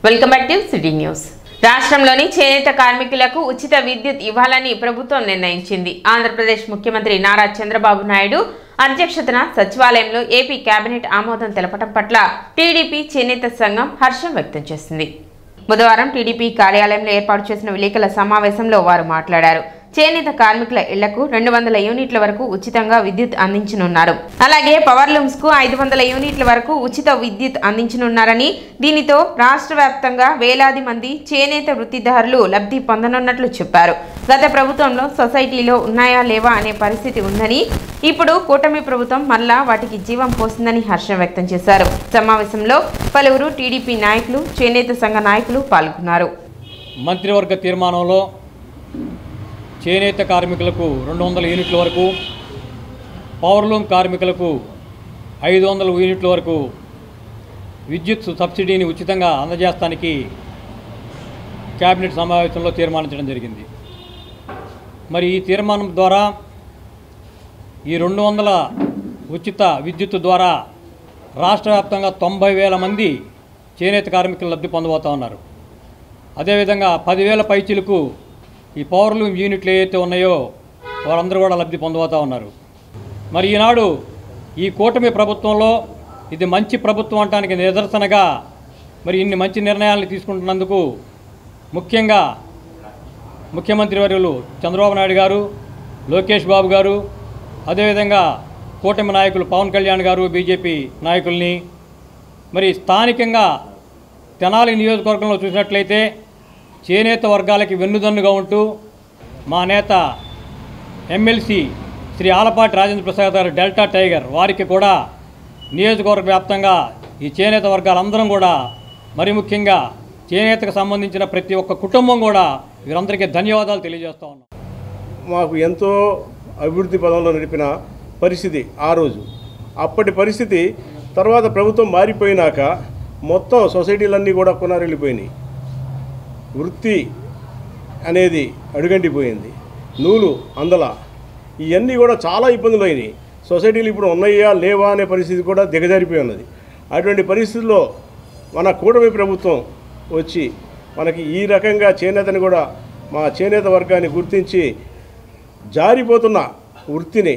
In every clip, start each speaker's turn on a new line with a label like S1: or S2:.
S1: Welcome back to city news. రాష్ట్రంలోని చేనేత కార్మికులకు ఉచిత విద్యుత్ ఇవ్వాలని ప్రభుత్వం నిర్ణయించింది. ఆంధ్రప్రదేశ్ ముఖ్యమంత్రి నారా చంద్రబాబు నాయుడు అధ్యక్షతన సచివాలయంలో ఏపీ కేబినెట్ ఆమోదం తెలపడం పట్ల టీడీపీ చేనేత సంఘం హర్షం వ్యక్తం చేసింది. బుధవారం టీడీపీ కార్యాలయంలో ఏర్పాటు చేసిన విలేకరుల సమావేశంలో వారు మాట్లాడారు. చేనేత కార్మికుల ఇళ్లకు 200 యూనిట్ల వరకు ఉచితంగా విద్యుత్ అందించనున్నారు. అలాగే పవర్ లూమ్స్ కు 500 యూనిట్ల వరకు ఉచిత విద్యుత్ అందించనున్నారని, దీనితో రాష్ట్ర వ్యాప్తంగా వేలాది మంది చేనేత వృత్తిదారులు లబ్ధి పొందనున్నట్లు చెప్పారు. గత ప్రభుత్వంలో సొసైటీలో ఉన్నాయా లేవా అనే పరిస్థితి ఉందని, ఇప్పుడు కూటమి ప్రభుత్వం మళ్ళా వాటికి జీవం పోసిందని హర్షం వ్యక్తం చేశారు. సమావేశంలో పలువురు టీడీపీ నాయకులు, చేనేత సంఘ నాయకులు పాల్గొన్నారు.
S2: మంత్రివర్గ తీర్మానంలో చేనేత కార్మికులకు 200 యూనిట్ల వరకు, పవర్లూమ్ కార్మికులకు 500 యూనిట్ల వరకు విద్యుత్ సబ్సిడీని ఉచితంగా అందజేస్తానికి కేబినెట్ సమావేశంలో తీర్మానించడం జరిగింది. మరి ఈ తీర్మానం ద్వారా ఈ 200 ఉచిత విద్యుత్ ద్వారా రాష్ట్ర వ్యాప్తంగా 90,000 మంది చేనేత కార్మికులు లబ్ధి పొందబోతూ ఉన్నారు. అదేవిధంగా 10,000 పైచీలకు ఈ పవర్లూమ్ యూనిట్లు ఏవైతే ఉన్నాయో వారందరూ కూడా లబ్ధి పొందబోతూ ఉన్నారు. మరి ఈనాడు ఈ కూటమి ప్రభుత్వంలో ఇది మంచి ప్రభుత్వం అనడానికి నిదర్శనగా మరి ఇన్ని మంచి నిర్ణయాలను తీసుకుంటున్నందుకు ముఖ్యంగా ముఖ్యమంత్రి వర్యులు చంద్రబాబు నాయుడు గారు, లోకేష్ బాబు గారు, అదేవిధంగా కూటమి నాయకులు పవన్ కళ్యాణ్ గారు, బీజేపీ నాయకుల్ని, మరి స్థానికంగా తెనాలి నియోజకవర్గంలో చూసినట్లయితే చేనేత వర్గాలకి వెన్నుదన్నుగా ఉంటూ మా నేత ఎమ్మెల్సీ శ్రీ ఆలపాటి రాజేంద్ర ప్రసాద్ గారు డెల్టా టైగర్ వారికి కూడా నియోజకవర్గ వ్యాప్తంగా ఈ చేనేత వర్గాలందరం కూడా, మరి ముఖ్యంగా చేనేతకు సంబంధించిన ప్రతి ఒక్క కుటుంబం కూడా వీరందరికీ ధన్యవాదాలు తెలియజేస్తూ ఉన్నాం.
S3: మాకు ఎంతో అభివృద్ధి పదంలో నడిపిన పరిస్థితి ఆ రోజు. అప్పటి పరిస్థితి తర్వాత ప్రభుత్వం మారిపోయినాక మొత్తం సొసైటీలన్నీ కూడా కొనారెళ్ళిపోయినాయి. వృత్తి అనేది అడుగంటిపోయింది. నూలు అందల ఇవన్నీ కూడా చాలా ఇబ్బందులు అయినాయి. సొసైటీలు ఇప్పుడు ఉన్నాయా లేవా అనే పరిస్థితి కూడా దిగజారిపోయి ఉన్నది. అటువంటి పరిస్థితుల్లో మన కూటమి ప్రభుత్వం వచ్చి మనకి ఈ రకంగా చేనేతని కూడా, మా చేనేత వర్గాన్ని గుర్తించి జారిపోతున్న వృత్తిని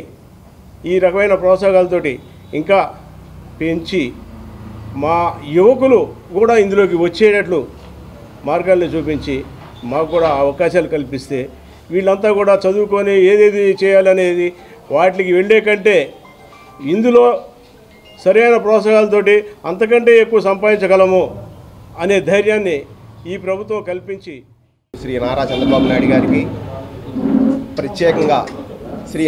S3: ఈ రకమైన ప్రోత్సాహాలతోటి ఇంకా పెంచి మా యువకులు కూడా ఇందులోకి వచ్చేటట్లు మార్గాల్ని చూపించి మాకు కూడా అవకాశాలు కల్పిస్తే వీళ్ళంతా కూడా చదువుకొని ఏదేది చేయాలనేది వాటికి వెళ్ళే కంటే ఇందులో సరైన ప్రోత్సాహాలతోటి అంతకంటే ఎక్కువ సంపాదించగలము అనే ధైర్యాన్ని ఈ ప్రభుత్వం కల్పించి
S4: శ్రీ నారా చంద్రబాబు నాయుడు గారికి, ప్రత్యేకంగా శ్రీ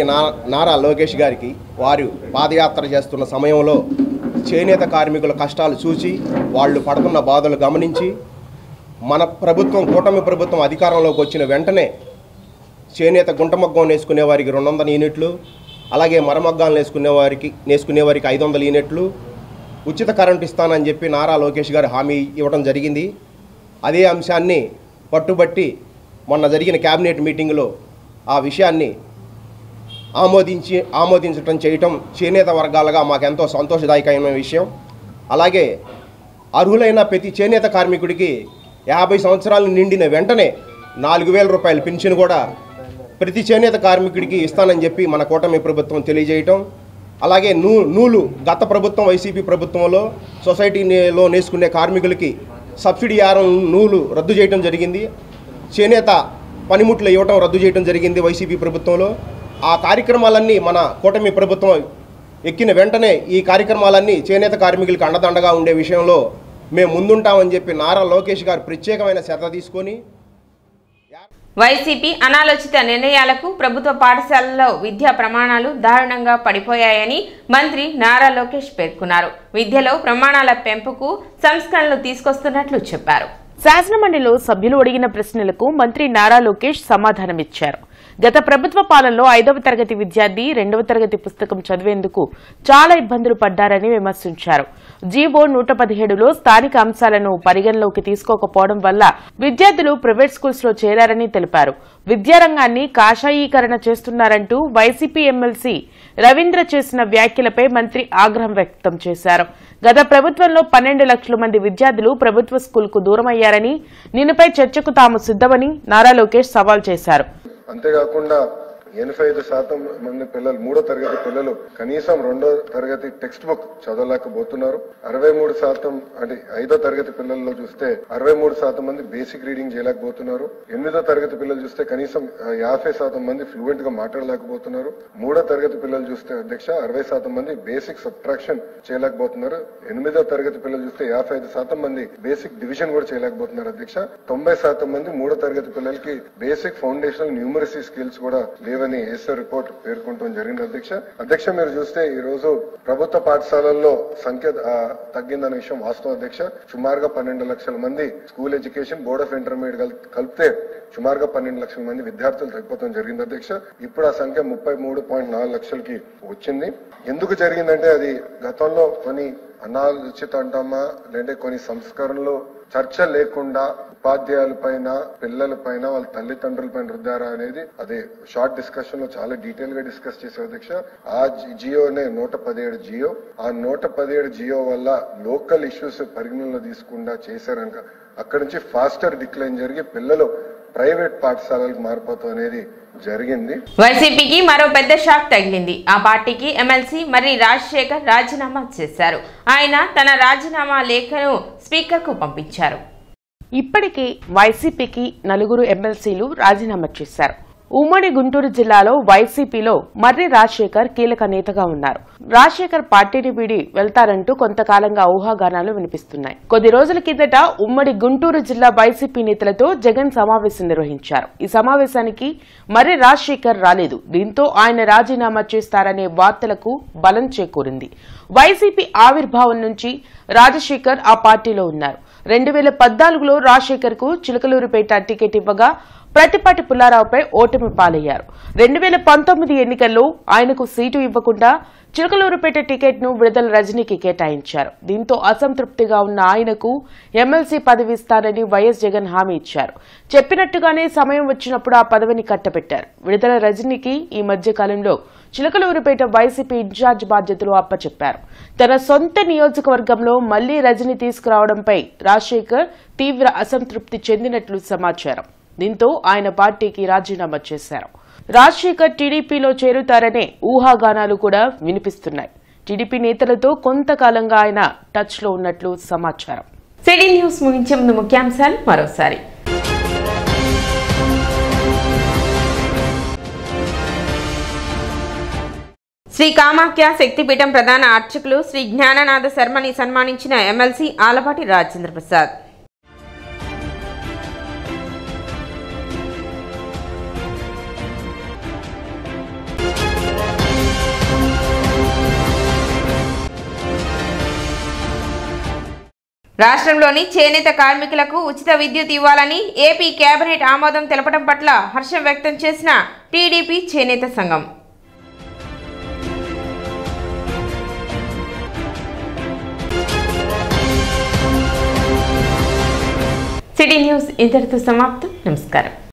S4: నారా లోకేష్ గారికి వారు పాదయాత్ర చేస్తున్న సమయంలో చేనేత కార్మికుల కష్టాలు చూసి వాళ్ళు పడుతున్న బాధలు గమనించి మన ప్రభుత్వం, కూటమి ప్రభుత్వం అధికారంలోకి వచ్చిన వెంటనే చేనేత గుంటమగ్గం నేసుకునే వారికి 200 యూనిట్లు, అలాగే మరమగ్గాలు నేసుకునేవారికి 500 యూనిట్లు ఉచిత కరెంటు ఇస్తానని చెప్పి నారా లోకేష్ గారు హామీ ఇవ్వడం జరిగింది. అదే అంశాన్ని పట్టుబట్టి మొన్న జరిగిన కేబినెట్ మీటింగ్లో ఆ విషయాన్ని ఆమోదించడం చేయటం చేనేత వర్గాలుగా మాకెంతో సంతోషదాయకమైన విషయం. అలాగే అర్హులైన ప్రతి చేనేత కార్మికుడికి 50 సంవత్సరాలు నిండిన వెంటనే 4,000 రూపాయల పెన్షన్ కూడా ప్రతి చేనేత కార్మికుడికి ఇస్తానని చెప్పి మన కూటమి ప్రభుత్వం తెలియజేయటం. అలాగే నూలు గత ప్రభుత్వం వైసీపీ ప్రభుత్వంలో సొసైటీలో నేసుకునే కార్మికులకి సబ్సిడీ నూలు రద్దు చేయడం జరిగింది. చేనేత పనిముట్లు ఇవ్వటం రద్దు చేయడం జరిగింది వైసీపీ ప్రభుత్వంలో. ఆ కార్యక్రమాలన్నీ మన కూటమి ప్రభుత్వం ఎక్కిన వెంటనే ఈ కార్యక్రమాలన్నీ చేనేత కార్మికులకు అండదండగా ఉండే విషయంలో మేము ముందుంటామని చెప్పి నారా లోకేష్ గారు ప్రత్యేకమైన శ్రద్ధ తీసుకొని,
S1: వైసీపీ అనాలోచిత నిర్ణయాలకు ప్రభుత్వ పాఠశాలల్లో విద్యా ప్రమాణాలు దారుణంగా పడిపోయాయని మంత్రి నారా లోకేష్ పేర్కొన్నారు. విద్యలో ప్రమాణాల పెంపుకు సంస్కరణలు తీసుకొస్తున్నట్లు చెప్పారు. శాసనమండలిలో సభ్యులు అడిగిన ప్రశ్నలకు మంత్రి నారా లోకేష్ సమాధానమిచ్చారు.
S5: గత ప్రభుత్వ పాలనలో 5వ తరగతి విద్యార్థి 2వ తరగతి పుస్తకం చదివేందుకు చాలా ఇబ్బందులు పడ్డారని విమర్శించారు. జీవో 117లో స్థానిక అంశాలను పరిగణలోకి తీసుకోకపోవడం వల్ల విద్యార్థులు ప్రైవేట్ స్కూల్స్ లో చేరారని తెలిపారు. విద్యారంగాన్ని కాషాయీకరణ చేస్తున్నారంటూ వైసీపీ ఎమ్మెల్సీ రవీంద్ర చేసిన వ్యాఖ్యలపై మంత్రి ఆగ్రహం వ్యక్తం చేశారు. గత ప్రభుత్వంలో 12 లక్షల మంది విద్యార్థులు ప్రభుత్వ స్కూల్కు దూరమయ్యారని, దీనిపై చర్చకు తాము సిద్ధమని నారా లోకేష్ సవాల్ చేశారు.
S6: అంతేకాకుండా 85% మంది పిల్లలు 3వ తరగతి పిల్లలు కనీసం 2వ తరగతి టెక్స్ట్ బుక్ చదవలేకపోతున్నారు. 63% అంటే 5వ తరగతి పిల్లల్లో చూస్తే 63% మంది బేసిక్ రీడింగ్ చేయలేకపోతున్నారు. 8వ తరగతి పిల్లలు చూస్తే కనీసం 50% మంది ఫ్లూయెంట్ గా మాట్లాడలేకపోతున్నారు. 3వ తరగతి పిల్లలు చూస్తే అధ్యక్ష 60% మంది బేసిక్ సబ్ట్రాక్షన్ చేయలేకపోతున్నారు. 8వ తరగతి పిల్లలు చూస్తే 55% మంది బేసిక్ డివిజన్ కూడా చేయలేకపోతున్నారు అధ్యక్ష. 90% మంది 3వ తరగతి పిల్లలకి బేసిక్ ఫౌండేషనల్ న్యూమరసీ స్కిల్స్ కూడా లేవని ఏసో రిపోర్ట్ పేర్కొనడం జరిగింది అధ్యక్ష. మీరు చూస్తే ఈ రోజు ప్రభుత్వ పాఠశాలల్లో సంఖ్య తగ్గిందనే విషయం వాస్తవం అధ్యక్ష. సుమారుగా 12 లక్షల మంది school education, board of intermediate కలిపితే సుమారుగా 12 లక్షల మంది విద్యార్థులు తగ్గిపోవడం జరిగింది అధ్యక్ష. ఇప్పుడు ఆ సంఖ్య 33.4 లక్షలకి వచ్చింది. ఎందుకు జరిగిందంటే అది గతంలో కొన్ని అనాలోచిత అంటామా లేదంటే కొన్ని సంస్కరణలు చర్చ లేకుండా ఉపాధ్యాయుల పైన, పిల్లల పైన, వాళ్ళ తల్లిదండ్రుల పైన రుద్దారా అనేది అదే షార్ట్ డిస్కషన్ లో చాలా డీటెయిల్ గా డిస్కస్ చేసే అధ్యక్ష. ఆ జియోనే 117 జియో, ఆ 117 జియో వల్ల లోకల్ ఇష్యూస్ పరిగణనలో తీసుకుండా చేశారనక అక్కడి నుంచి ఫాస్టర్ డిక్లైన్ జరిగి పిల్లలు ప్రైవేట్ పాఠశాలలకు మారిపోతాం అనేది జరిగింది.
S1: వైసీపీకి మరో పెద్ద షాక్ తగిలింది. ఆ పార్టీకి ఎమ్మెల్సీ మర్రి రాజశేఖర్ రాజీనామా చేశారు. ఆయన తన రాజీనామా లేఖను స్పీకర్ కు పంపించారు.
S5: ఇప్పటికే వైసీపీకి 4 ఎమ్మెల్సీలు రాజీనామా చేశారు. ఉమ్మడి గుంటూరు జిల్లాలో వైసీపీలో మర్రి రాజశేఖర్ కీలక నేతగా ఉన్నారు. రాజశేఖర్ పార్టీని వీడి వెళ్తారంటూ కొంతకాలంగా ఊహాగానాలు వినిపిస్తున్నాయి. కొద్ది రోజుల కిందట ఉమ్మడి గుంటూరు జిల్లా వైసీపీ నేతలతో జగన్ సమావేశం నిర్వహించారు. ఈ సమావేశానికి మర్రి రాజశేఖర్ రాలేదు. దీంతో ఆయన రాజీనామా చేస్తారనే వార్తలకు బలం చేకూరింది. వైసీపీ ఆవిర్భావం నుంచి రాజశేఖర్ ఆ పార్టీలో ఉన్నారు. 2014లో రాజశేఖర్ కు చిలకలూరుపేట టికెట్ ఇవ్వగా ప్రతిపాటి పుల్లారావుపై ఓటమి పాలయ్యారు. 2019 ఎన్నికల్లో ఆయనకు సీటు ఇవ్వకుండా చిలకలూరుపేట టికెట్ ను విడుదల రజనీకి కేటాయించారు. దీంతో అసంతృప్తిగా ఉన్న ఆయనకు ఎమ్మెల్సీ పదవి ఇస్తారని వైఎస్ జగన్ హామీ ఇచ్చారు. చెప్పినట్టుగానే సమయం వచ్చినప్పుడు ఆ పదవిని కట్టబెట్టారు. విడుదల రజనీకి ఈ మధ్య కాలంలో చిలకలూరుపేట వైసీపీ ఇన్ఛార్జ్ బాధ్యతలు అప్పచెప్పారు. తన సొంత నియోజకవర్గంలో మళ్లీ రజనీ తీసుకురావడంపై రాజశేఖర్ తీవ్ర అసంతృప్తి చెందినట్లు సమాచారం. దీంతో ఆయన పార్టీకి రాజీనామా చేశారు. రాజశేఖర్ టీడీపీలో చేరుతారనే ఊహాగానాలు కూడా వినిపిస్తున్నాయి. టీడీపీ నేతలతో కొంతకాలంగా ఆయన టచ్ లో ఉన్నట్లు సమాచారం.
S1: సిటీ న్యూస్ ముగించే ముందు ముఖ్యాంశాలు మరోసారి. శ్రీ కామాఖ్య శక్తిపీఠం ప్రధాన అర్చకులు శ్రీ జ్ఞాననాథ శర్మని సన్మానించిన ఎమ్మెల్సీ ఆలపాటి రాజేంద్ర ప్రసాద్. రాష్ట్రంలోని చేనేత కార్మికులకు ఉచిత విద్యుత్ ఇవ్వాలని ఏపీ కేబినెట్ ఆమోదం తెలపడం పట్ల హర్షం వ్యక్తం చేసిన టీడీపీ చేనేత సంఘం. సిటీ న్యూస్ ఇంతటితో సమాప్తం. నమస్కారం.